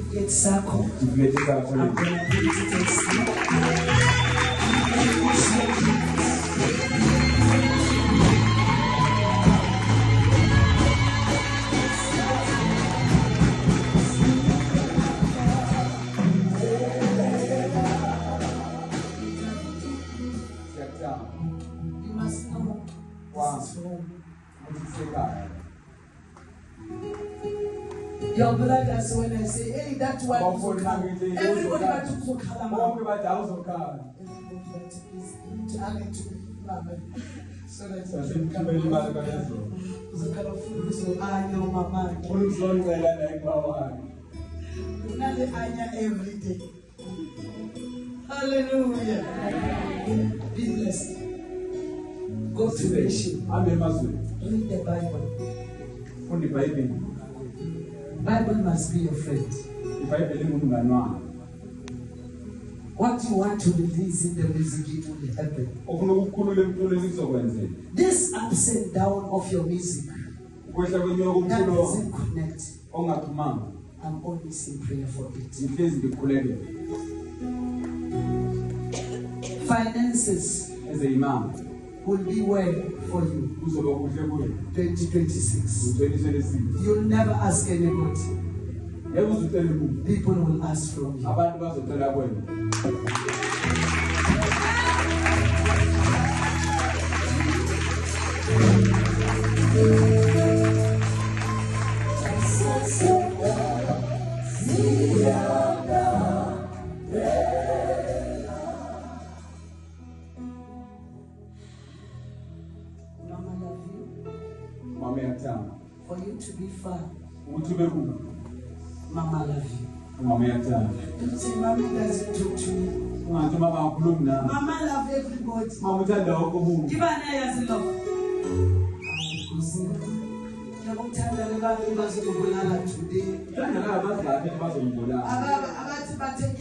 certificate sakho. I'm going to put it in sleep. You must know this is home. Your brothers, when I say, hey, that one is okay. Everybody wants to cook halama. Everybody is turning to Mama. So that you can come so kind of food so I know Mama. Another anya every day. Hallelujah. Be blessed. Go to worship. Read the Bible. Bible must be your friend. What you want to release in the music, it will happen. This ups and down of your music, that doesn't connect. I'm always in prayer for it. Finances will be well for you. 2026. You'll never ask anybody. People will ask from you. For you to be far, Mama love you. Don't say Mama doesn't talk to me. Mama love everybody. Give her an eye as a love. Today.